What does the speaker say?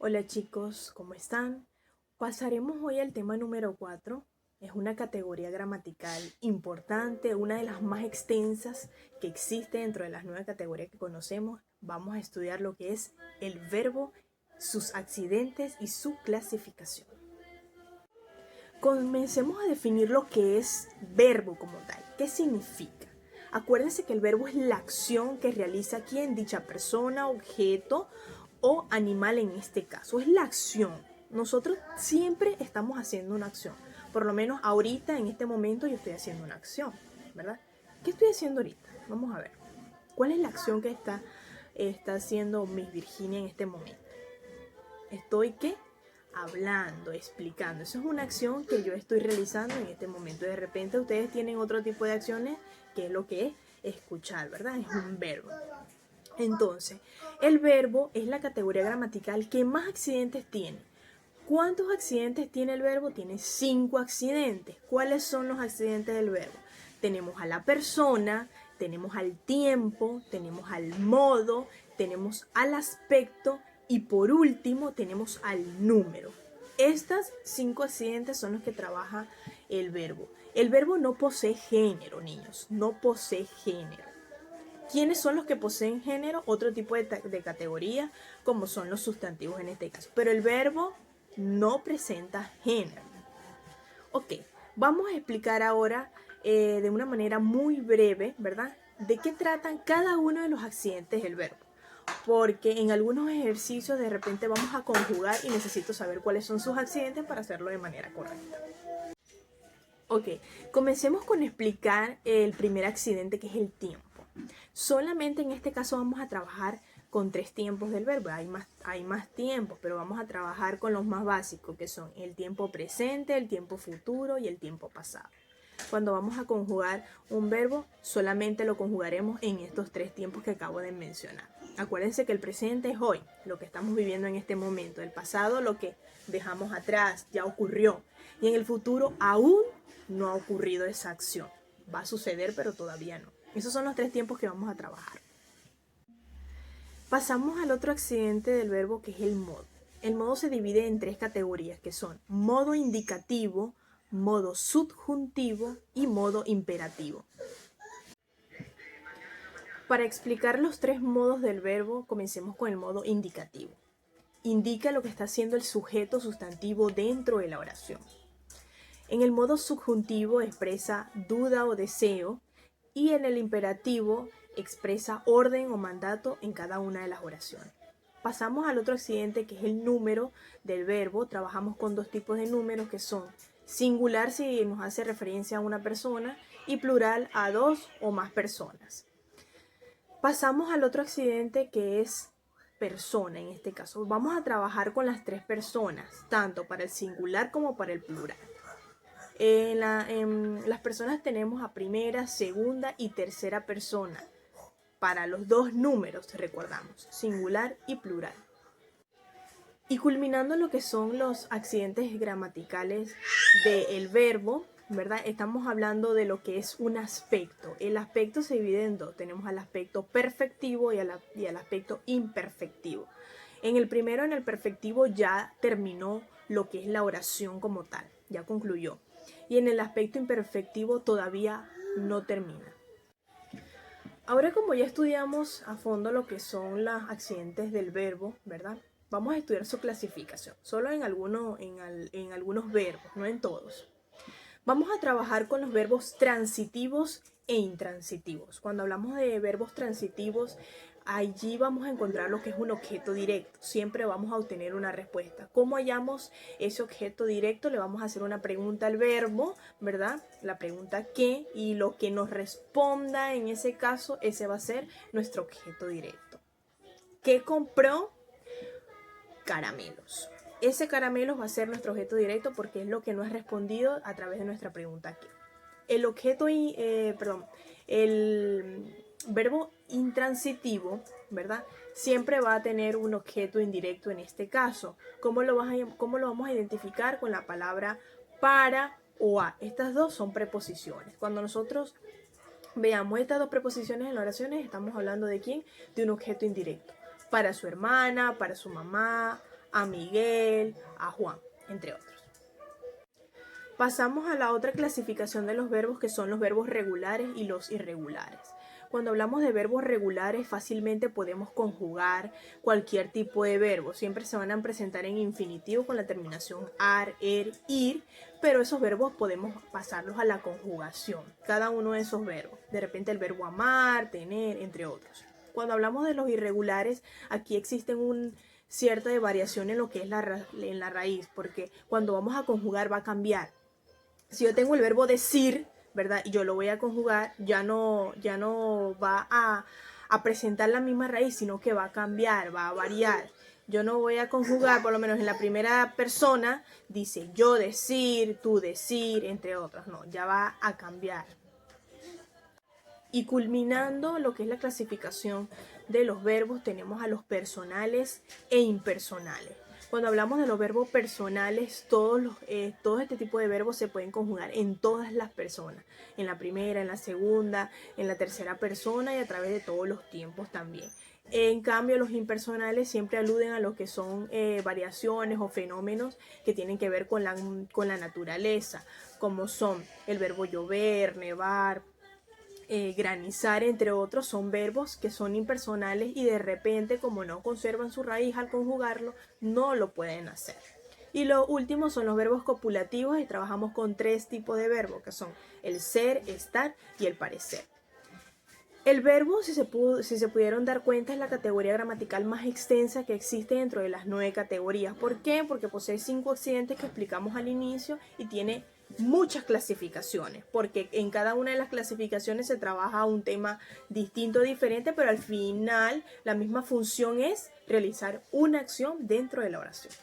Hola chicos, ¿cómo están? Pasaremos hoy al tema número 4. Es una categoría gramatical importante, una de las más extensas que existe dentro de las 9 categorías que conocemos. Vamos a estudiar lo que es el verbo, sus accidentes y su clasificación. Comencemos a definir lo que es verbo como tal. ¿Qué significa? Acuérdense que el verbo es la acción que realiza quien, dicha persona, objeto o animal en este caso. Es la acción. Nosotros siempre estamos haciendo una acción. Por lo menos ahorita, en este momento, yo estoy haciendo una acción, ¿verdad? ¿Qué estoy haciendo ahorita? Vamos a ver. ¿Cuál es la acción que está haciendo Miss Virginia en este momento? Estoy, ¿qué? Hablando, explicando. Eso es una acción que yo estoy realizando en este momento. De repente ustedes tienen otro tipo de acciones, que es lo que es escuchar, ¿verdad? Es un verbo. Entonces, el verbo es la categoría gramatical que más accidentes tiene. ¿Cuántos accidentes tiene el verbo? Tiene 5 accidentes. ¿Cuáles son los accidentes del verbo? Tenemos a la persona, tenemos al tiempo, tenemos al modo, tenemos al aspecto y por último tenemos al número. Estas 5 accidentes son los que trabaja el verbo. El verbo no posee género, niños, no posee género. ¿Quiénes son los que poseen género? Otro tipo de categoría, como son los sustantivos en este caso. Pero el verbo no presenta género. Ok, vamos a explicar ahora de una manera muy breve, ¿verdad? De qué tratan cada uno de los accidentes del verbo. Porque en algunos ejercicios de repente vamos a conjugar y necesito saber cuáles son sus accidentes para hacerlo de manera correcta. Ok, comencemos con explicar el primer accidente, que es el tiempo. Solamente en este caso vamos a trabajar con 3 tiempos del verbo. Hay más tiempos, pero vamos a trabajar con los más básicos, que son el tiempo presente, el tiempo futuro y el tiempo pasado. Cuando vamos a conjugar un verbo, solamente lo conjugaremos en estos 3 tiempos que acabo de mencionar. Acuérdense que el presente es hoy, lo que estamos viviendo en este momento. El pasado, lo que dejamos atrás, ya ocurrió. Y en el futuro aún no ha ocurrido esa acción. Va a suceder, pero todavía no. Esos son los 3 tiempos que vamos a trabajar. Pasamos al otro accidente del verbo, que es el modo. El modo se divide en 3 categorías, que son modo indicativo, modo subjuntivo y modo imperativo. Para explicar los 3 modos del verbo, comencemos con el modo indicativo. Indica lo que está haciendo el sujeto sustantivo dentro de la oración. En el modo subjuntivo expresa duda o deseo, y en el imperativo expresa orden o mandato en cada una de las oraciones. Pasamos al otro accidente, que es el número del verbo. Trabajamos con 2 tipos de números, que son singular si nos hace referencia a una persona y plural a 2 o más personas. Pasamos al otro accidente, que es persona. En este caso vamos a trabajar con las 3 personas, tanto para el singular como para el plural. En las personas tenemos a primera, segunda y tercera persona. Para los 2 números, recordamos, singular y plural. Y culminando lo que son los accidentes gramaticales del verbo, ¿verdad? Estamos hablando de lo que es un aspecto. El aspecto se divide en 2. Tenemos al aspecto perfectivo y al aspecto imperfectivo. En el primero, en el perfectivo, ya terminó lo que es la oración como tal, ya concluyó. Y en el aspecto imperfectivo todavía no termina. Ahora, como ya estudiamos a fondo lo que son los accidentes del verbo, ¿verdad? Vamos a estudiar su clasificación, solo en algunos verbos, no en todos. Vamos a trabajar con los verbos transitivos e intransitivos. Cuando hablamos de verbos transitivos, allí vamos a encontrar lo que es un objeto directo. Siempre vamos a obtener una respuesta. ¿Cómo hallamos ese objeto directo? Le vamos a hacer una pregunta al verbo, ¿verdad? La pregunta ¿qué? Y lo que nos responda en ese caso, ese va a ser nuestro objeto directo. ¿Qué compró? Caramelos. Ese caramelo va a ser nuestro objeto directo porque es lo que no es respondido a través de nuestra pregunta aquí. El verbo intransitivo, ¿verdad? Siempre va a tener un objeto indirecto en este caso. ¿Cómo lo vamos a identificar? Con la palabra para o a. Estas 2 son preposiciones. Cuando nosotros veamos estas 2 preposiciones en las oraciones, estamos hablando de quién? De un objeto indirecto. Para su hermana, para su mamá, a Miguel, a Juan, entre otros. Pasamos a la otra clasificación de los verbos, que son los verbos regulares y los irregulares. Cuando hablamos de verbos regulares, fácilmente podemos conjugar cualquier tipo de verbo. Siempre se van a presentar en infinitivo con la terminación ar, ir, pero esos verbos podemos pasarlos a la conjugación. Cada uno de esos verbos. De repente el verbo amar, tener, entre otros. Cuando hablamos de los irregulares, aquí existen cierta variación en lo que es en la raíz, porque cuando vamos a conjugar va a cambiar. Si yo tengo el verbo decir, ¿verdad? Y yo lo voy a conjugar, ya no va a presentar la misma raíz, sino que va a cambiar, va a variar. Yo no voy a conjugar, por lo menos en la primera persona, dice yo decir, tú decir, entre otros. No, ya va a cambiar. Y culminando lo que es la clasificación de los verbos, tenemos a los personales e impersonales. Cuando hablamos de los verbos personales, todo este tipo de verbos se pueden conjugar en todas las personas, en la primera, en la segunda, en la tercera persona y a través de todos los tiempos también. En cambio, los impersonales siempre aluden a lo que son variaciones o fenómenos que tienen que ver con la naturaleza, como son el verbo llover, nevar, granizar, entre otros. Son verbos que son impersonales y de repente, como no conservan su raíz al conjugarlo, no lo pueden hacer. Y lo último son los verbos copulativos, y trabajamos con 3 tipos de verbos, que son el ser, estar y el parecer. El verbo, si se pudieron dar cuenta, es la categoría gramatical más extensa que existe dentro de las 9 categorías. ¿Por qué? Porque posee 5 accidentes que explicamos al inicio y tiene muchas clasificaciones, porque en cada una de las clasificaciones se trabaja un tema distinto, diferente, pero al final la misma función es realizar una acción dentro de la oración.